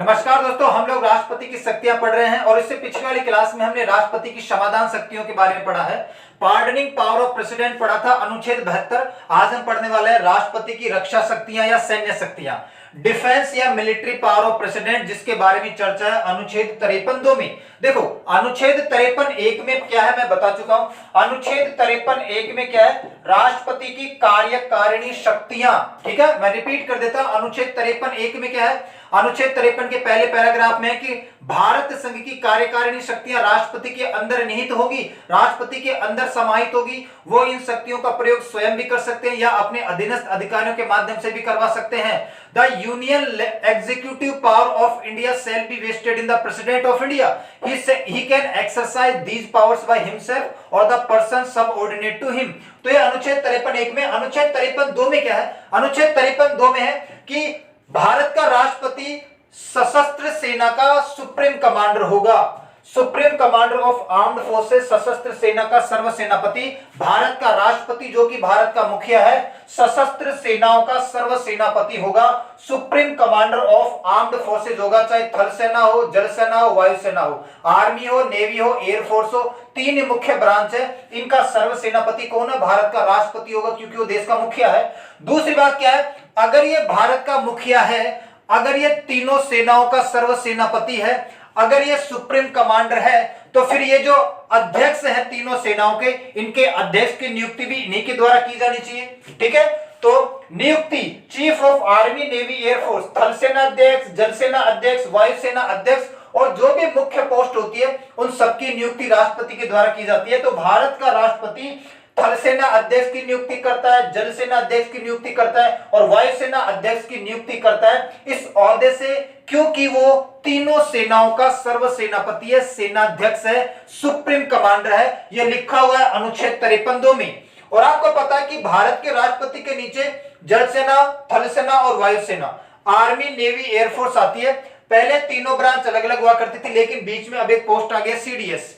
नमस्कार दोस्तों, हम लोग राष्ट्रपति की शक्तियां पढ़ रहे हैं और इससे पिछले वाली क्लास में हमने राष्ट्रपति की समाधान शक्तियों के बारे में पढ़ा है। पार्डनिंग पावर ऑफ प्रेसिडेंट पढ़ा था, अनुच्छेद 72। आज हम पढ़ने वाले हैं राष्ट्रपति की रक्षा शक्तियां या सैन्य शक्तियां, डिफेंस या मिलिट्री पावर ऑफ प्रेसिडेंट, जिसके बारे में चर्चा है अनुच्छेद 53(2) में। देखो, अनुच्छेद 53(1) में क्या है मैं बता चुका हूं। अनुच्छेद 53(1) में क्या है? राष्ट्रपति की कार्यकारिणी शक्तियां। ठीक है, मैं रिपीट कर देता हूं। अनुच्छेद 53(1) में क्या है? अनुच्छेद 53 के पहले पैराग्राफ में है कि भारत संघ की कार्यकारिणी शक्तियां राष्ट्रपति के अंदर निहित होगी, राष्ट्रपति के अंदर समाहित होगी। वो इन शक्तियों का प्रयोग स्वयं भी कर सकते हैं या अपने अधीनस्थ अधिकारियों के माध्यम से भी करवा सकते हैं। The union executive power of India shall be vested in the president of India. He can exercise these powers by himself or the person subordinate to him। तो ये अनुच्छेद 53(1) में। अनुच्छेद 53(2) में क्या है? अनुच्छेद 53(2) में है कि भारत का राष्ट्रपति सशस्त्र सेना का सुप्रीम कमांडर होगा। Supreme commander of armed forces, सशस्त्र सेना का सर्वसेनापति। भारत का राष्ट्रपति जो कि भारत का मुखिया है, सशस्त्र सेनाओं का सर्वसेनापति होगा। Supreme commander of armed forces होगा, चाहे थल सेना हो, जल सेना हो, वायु सेना हो, आर्मी हो, नेवी हो, एयरफोर्स हो। तीन मुख्य ब्रांच है, इनका सर्वसेनापति कौन है? भारत का राष्ट्रपति होगा, क्योंकि वो देश का मुखिया है। दूसरी बात क्या है? अगर ये भारत का मुखिया है, अगर ये तीनों सेनाओं का सर्वसेनापति है, अगर ये सुप्रीम कमांडर है, तो फिर ये जो अध्यक्ष है तीनों सेनाओं के, इनके अध्यक्ष की नियुक्ति भी इन्हीं के द्वारा की जानी चाहिए। ठीक है, तो नियुक्ति chief of army, navy, air force, थल सेना अध्यक्ष, जल सेना अध्यक्ष, वायु सेना अध्यक्ष और जो भी मुख्य पोस्ट होती है उन सबकी नियुक्ति राष्ट्रपति के द्वारा की जाती है। तो भारत का राष्ट्रपति थल सेना अध्यक्ष की नियुक्ति करता है, जल सेना अध्यक्ष की नियुक्ति करता है और वायु सेना अध्यक्ष की नियुक्ति करता है इस ओहदे से, क्योंकि वो तीनों सेनाओं का सर्वसेनापति है, सेनाध्यक्ष है, सुप्रीम कमांडर है। यह लिखा हुआ है अनुच्छेद 53(2) में। और आपको पता है कि भारत के राष्ट्रपति के नीचे जल सेना, थल सेना और वायु सेना, आर्मी, नेवी, एयरफोर्स आती है। पहले तीनों ब्रांच अलग अलग हुआ करती थी, लेकिन बीच में अब एक पोस्ट आ गया CDS,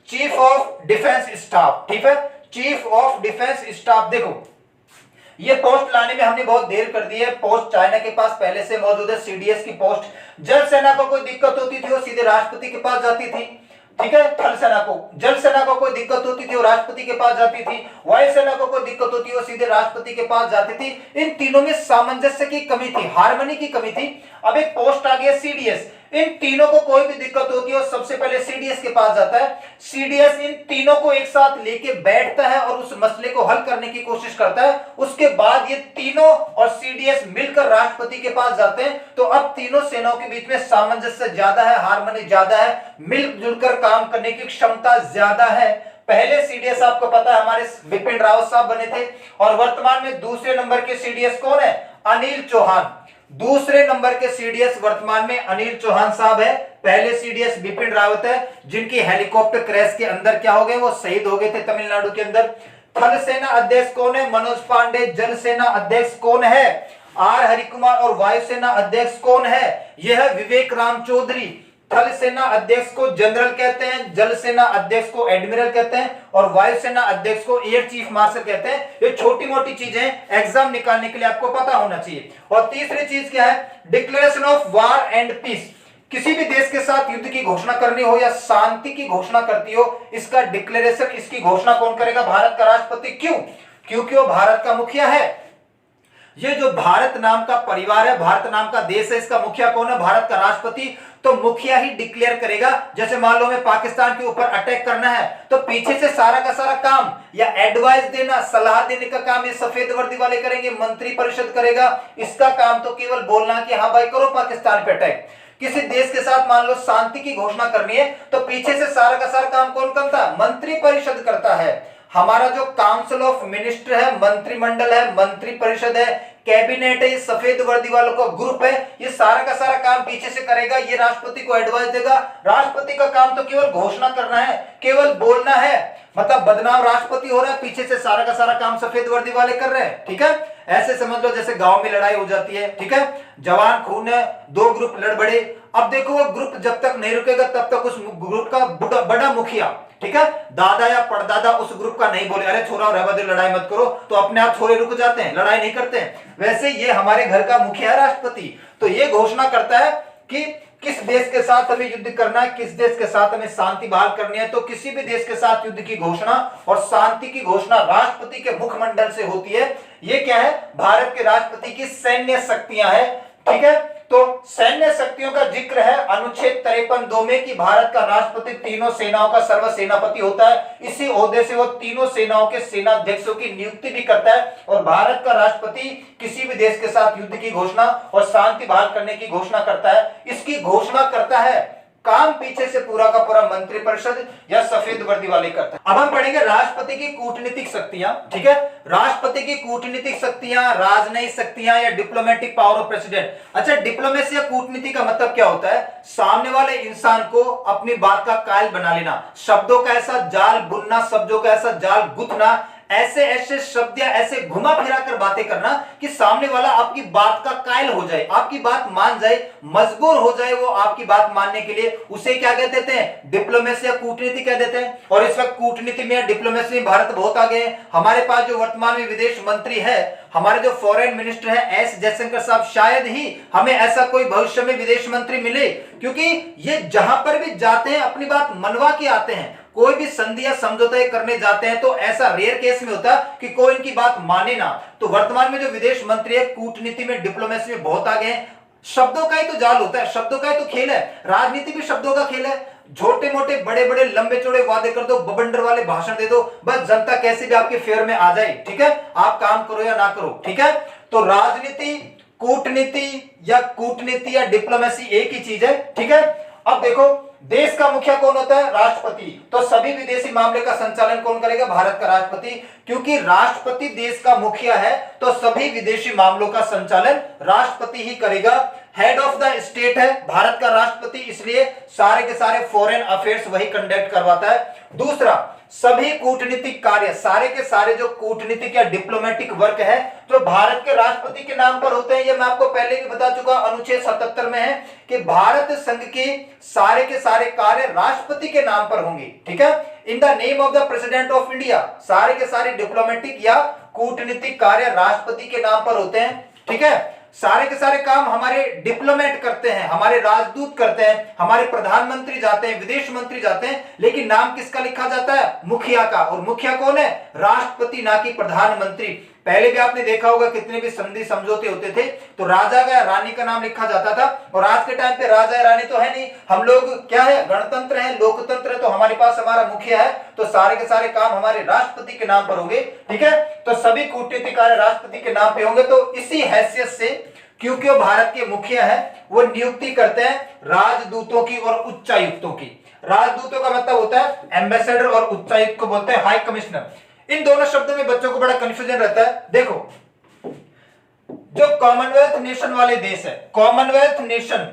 chief of defence staff. ठीक है, चीफ ऑफ डिफेंस स्टाफ। देखो, ये पोस्ट लाने में हमने बहुत देर कर दी है। पोस्ट चाइना के पास पहले से मौजूद है, सीडीएस की पोस्ट। जल सेना को कोई दिक्कत होती थी वो सीधे राष्ट्रपति के पास जाती थी। ठीक है, थल सेना को, जल सेना को कोई दिक्कत होती थी वो राष्ट्रपति के पास जाती थी, वायु सेना को कोई दिक्कत होती वो सीधे राष्ट्रपति के पास जाती थी। इन तीनों में सामंजस्य की कमी थी, हार्मनी की कमी थी। अब एक पोस्ट आ गया सीडीएस। इन तीनों को कोई भी दिक्कत होती है और सबसे पहले सीडीएस के पास जाता है। सीडीएस इन तीनों को एक साथ लेके बैठता है और उस मसले को हल करने की कोशिश करता है। उसके बाद ये तीनों और सीडीएस मिलकर राष्ट्रपति के पास जाते हैं। तो अब तीनों सेनाओं के बीच में सामंजस्य ज्यादा है, हार्मनी ज्यादा है, मिलजुल कर काम करने की क्षमता ज्यादा है। पहले सीडीएस आपको पता है हमारे बिपिन रावत साहब बने थे और वर्तमान में दूसरे नंबर के सीडीएस कौन है? अनिल चौहान। दूसरे नंबर के सीडीएस वर्तमान में अनिल चौहान साहब है। पहले सीडीएस बिपिन रावत है, जिनकी हेलीकॉप्टर क्रैश के अंदर क्या हो गए? वो शहीद हो गए थे तमिलनाडु के अंदर। थल सेना अध्यक्ष कौन है? मनोज पांडे। जल सेना अध्यक्ष कौन है? आर हरिकुमार। और वायु सेना अध्यक्ष कौन है? यह है विवेक राम चौधरी। थल सेना अध्यक्ष को जनरल कहते हैं, जल सेना अध्यक्ष को एडमिरल कहते हैं और वायु सेना अध्यक्ष को एयर चीफ मार्शल कहते हैं। ये छोटी मोटी चीजें एग्जाम निकालने के लिए आपको पता होना चाहिए। और तीसरी चीज क्या है? Declaration of war and peace. किसी भी देश के साथ युद्ध की घोषणा करनी हो या शांति की घोषणा करती हो, इसका डिक्लेरेशन, इसकी घोषणा कौन करेगा? भारत का राष्ट्रपति। क्यों? क्योंकि वो भारत का मुखिया है। ये जो भारत नाम का परिवार है, भारत नाम का देश है, इसका मुखिया कौन है? भारत का राष्ट्रपति। तो मुखिया ही डिक्लेयर करेगा। जैसे मान लो हमें पाकिस्तान के ऊपर अटैक करना है, तो पीछे से सारा का सारा काम या एडवाइस देना, सलाह देने का काम ये सफेद वर्दी वाले करेंगे, मंत्री परिषद करेगा। इसका काम तो केवल बोलना कि हाँ भाई करो पाकिस्तान पे अटैक। किसी देश के साथ मान लो शांति की घोषणा करनी है, तो पीछे से सारा का सारा काम कौन करता है? मंत्री परिषद करता है। हमारा जो काउंसिल ऑफ मिनिस्टर है, मंत्रिमंडल है, मंत्री परिषद है, कैबिनेट है, ये सफेद वर्दी वालों का ग्रुप है, ये सारा का सारा काम पीछे से करेगा। ये राष्ट्रपति को एडवाइस देगा। राष्ट्रपति का काम तो केवल घोषणा करना है, केवल बोलना है। मतलब बदनाम राष्ट्रपति हो रहा है, पीछे से सारा का सारा काम सफेद वर्दी वाले कर रहे हैं। ठीक है, ऐसे समझ लो जैसे गांव में लड़ाई हो जाती है। ठीक है, जवान खून है, दो ग्रुप लड़ बड़े। अब देखो वो ग्रुप जब तक नहीं रुकेगा तब तक उस ग्रुप का बड़ा मुखिया, ठीक है, दादा या परदादा उस ग्रुप का नहीं बोले अरे छोरा रहवा दे, लड़ाई मत करो, तो अपने आप छोरे रुक जाते हैं, लड़ाई नहीं करते हैं। वैसे ये हमारे घर का मुखिया राष्ट्रपति, तो ये घोषणा करता है कि देश के साथ हमें युद्ध करना है, किस देश के साथ हमें शांति बहाल करनी है, तो किसी भी देश के साथ युद्ध की घोषणा और शांति की घोषणा राष्ट्रपति के मुखमंडल से होती है। ये क्या है? भारत के राष्ट्रपति की सैन्य शक्तियां है। ठीक है, तो सैन्य शक्तियों का जिक्र है अनुच्छेद 53(2) में कि भारत का राष्ट्रपति तीनों सेनाओं का सर्वसेनापति होता है। इसी ओहदे से वो तीनों सेनाओं के सेनाध्यक्षों की नियुक्ति भी करता है और भारत का राष्ट्रपति किसी भी देश के साथ युद्ध की घोषणा और शांति बहाल करने की घोषणा करता है। इसकी घोषणा करता है, काम पीछे से पूरा का पूरा मंत्रिपरिषद या सफेद वर्दी वाले करते हैं। अब हम पढ़ेंगे राष्ट्रपति की कूटनीतिक शक्तियां। ठीक है, राष्ट्रपति की कूटनीतिक शक्तियां, राजनयिक शक्तियां या डिप्लोमेटिक पावर ऑफ प्रेसिडेंट। अच्छा, डिप्लोमेसी या कूटनीति का मतलब क्या होता है? सामने वाले इंसान को अपनी बात का कायल बना लेना, शब्दों का ऐसा जाल बुनना, शब्दों का ऐसा जाल गुथना, ऐसे ऐसे शब्द या ऐसे घुमा फिरा कर बातें करना कि सामने वाला आपकी बात का कायल हो जाए, आपकी बात मान जाए, मजबूर हो जाए वो आपकी बात मानने के लिए। उसे क्या कह देते हैं? डिप्लोमेसी या कूटनीति कह देते हैं। और इस वक्त कूटनीति में या डिप्लोमेसी में भारत बहुत आगे है। हमारे पास जो वर्तमान में विदेश मंत्री है, हमारे जो फॉरेन मिनिस्टर है एस जयशंकर साहब, शायद ही हमें ऐसा कोई भविष्य में विदेश मंत्री मिले, क्योंकि ये जहां पर भी जाते हैं अपनी बात मनवा के आते हैं। कोई भी संधि या समझौता करने जाते हैं तो ऐसा रेयर केस में होता है कि कोई इनकी बात माने ना। तो वर्तमान में जो विदेश मंत्री है कूटनीति में, डिप्लोमेसी में बहुत आगे हैं। शब्दों का ही तो जाल होता है, शब्दों का ही तो खेल है। राजनीति भी शब्दों का खेल है। छोटे मोटे बड़े बड़े लंबे चौड़े वादे कर दो, बबंडर वाले भाषण दे दो, बस जनता कैसे भी आपके फेवर में आ जाए। ठीक है, आप काम करो या ना करो। ठीक है, तो राजनीति, कूटनीति या डिप्लोमेसी एक ही चीज है। ठीक है, अब देखो देश का मुखिया कौन होता है? राष्ट्रपति। तो सभी विदेशी मामले का संचालन कौन करेगा? भारत का राष्ट्रपति। क्योंकि राष्ट्रपति देश का मुखिया है तो सभी विदेशी मामलों का संचालन राष्ट्रपति ही करेगा। हेड ऑफ द स्टेट है भारत का राष्ट्रपति, इसलिए सारे के सारे फॉरेन अफेयर्स वही कंडक्ट करवाता है। दूसरा, सभी कूटनीतिक कार्य, सारे के सारे जो कूटनीतिक या डिप्लोमेटिक वर्क है जो भारत के राष्ट्रपति के नाम पर होते हैं। ये मैं आपको पहले भी बता चुका, अनुच्छेद 77 में है कि भारत संघ के सारे कार्य राष्ट्रपति के नाम पर होंगे। ठीक है, in the name of the president of India, सारे के सारे डिप्लोमेटिक या कूटनीतिक कार्य राष्ट्रपति के नाम पर होते हैं। ठीक है, सारे के सारे काम हमारे डिप्लोमेट करते हैं, हमारे राजदूत करते हैं, हमारे प्रधानमंत्री जाते हैं, विदेश मंत्री जाते हैं, लेकिन नाम किसका लिखा जाता है? मुखिया का। और मुखिया कौन है? राष्ट्रपति, ना कि प्रधानमंत्री। पहले भी आपने देखा होगा कितने भी संधि समझौते होते थे तो राजा का या रानी का नाम लिखा जाता था। और आज के टाइम पे राजा या रानी तो है नहीं, हम लोग क्या है? गणतंत्र है, लोकतंत्र है। तो हमारे पास हमारा मुखिया है, तो सारे के सारे काम हमारे राष्ट्रपति के नाम पर होंगे। ठीक है, तो सभी कूटनीतिक कार्य राष्ट्रपति के नाम पे होंगे। तो इसी हैसियत से, क्योंकि वो भारत के मुखिया है, वो नियुक्ति करते हैं राजदूतों की और उच्चायुक्तों की। राजदूतों का मतलब होता है एम्बेसडर और उच्चायुक्त को बोलते हैं हाई कमिश्नर। इन दोनों शब्दों में बच्चों को बड़ा कंफ्यूजन रहता है। देखो, जो कॉमनवेल्थ नेशन वाले देश है, कॉमनवेल्थ नेशन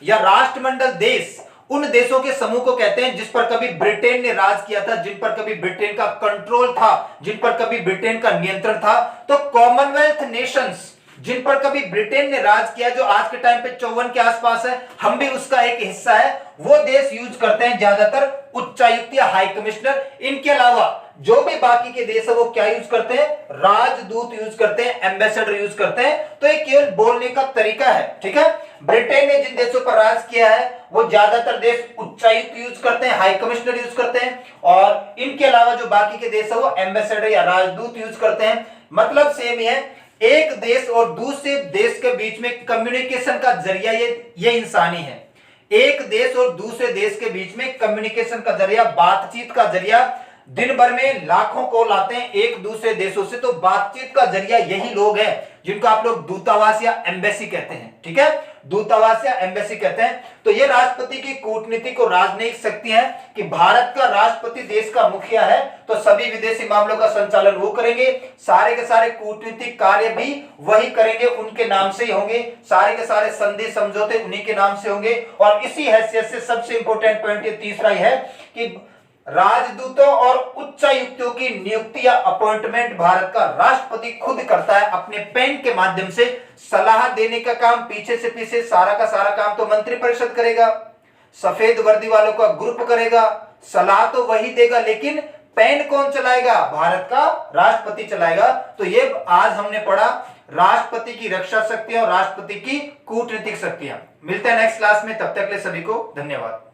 या राष्ट्रमंडल देश, उन देशों के समूह को कहते हैं जिस पर कभी ब्रिटेन ने राज किया था, जिन पर कभी ब्रिटेन का कंट्रोल था, जिन पर कभी ब्रिटेन का नियंत्रण था। तो कॉमनवेल्थ नेशंस जिन पर कभी ब्रिटेन ने राज किया, जो आज के टाइम पे 54 के आसपास है, हम भी उसका एक हिस्सा है, वो देश यूज करते हैं ज्यादातर उच्चायुक्त या हाई कमिश्नर। इनके अलावा जो भी बाकी के देश है वो क्या यूज करते हैं? राजदूत यूज करते हैं, एम्बेसडर यूज करते हैं। तो ये केवल बोलने का तरीका है। ठीक है, ब्रिटेन ने जिन देशों पर राज किया है वो ज्यादातर देश उच्चायुक्त यूज करते हैं, हाई कमिश्नर यूज करते हैं, और इनके अलावा जो बाकी के देश है वो एम्बेसडर या राजदूत यूज करते हैं। मतलब सेम ही है, एक देश और दूसरे देश के बीच में कम्युनिकेशन का जरिया ये इंसानी है। एक देश और दूसरे देश के बीच में कम्युनिकेशन का जरिया, बातचीत का जरिया, दिन भर में लाखों कॉल आते हैं एक दूसरे देशों से, तो बातचीत का जरिया यही लोग हैं जिनको आप लोग दूतावास या एम्बेसी कहते हैं। ठीक है, दूतावास या एम्बेसी कहते हैं। तो ये राष्ट्रपति की कूटनीतिक और राजनयिक शक्ति है कि भारत का राष्ट्रपति देश का मुखिया है तो सभी विदेशी मामलों का संचालन वो करेंगे, सारे के सारे कूटनीतिक कार्य भी वही करेंगे, उनके नाम से ही होंगे, सारे के सारे संधि समझौते उन्हीं के नाम से होंगे। और इसी हैसियत से सबसे इंपॉर्टेंट पॉइंट ये तीसरा ही है कि राजदूतों और उच्चायुक्तों की नियुक्ति या अपॉइंटमेंट भारत का राष्ट्रपति खुद करता है अपने पेन के माध्यम से। सलाह देने का काम पीछे से पीछे सारा का सारा काम तो मंत्रिपरिषद करेगा, सफेद वर्दी वालों का ग्रुप करेगा, सलाह तो वही देगा, लेकिन पेन कौन चलाएगा? भारत का राष्ट्रपति चलाएगा। तो ये आज हमने पढ़ा राष्ट्रपति की रक्षा शक्तियां और राष्ट्रपति की कूटनीतिक शक्तियां। मिलते हैं नेक्स्ट क्लास में, तब तक के लिए सभी को धन्यवाद।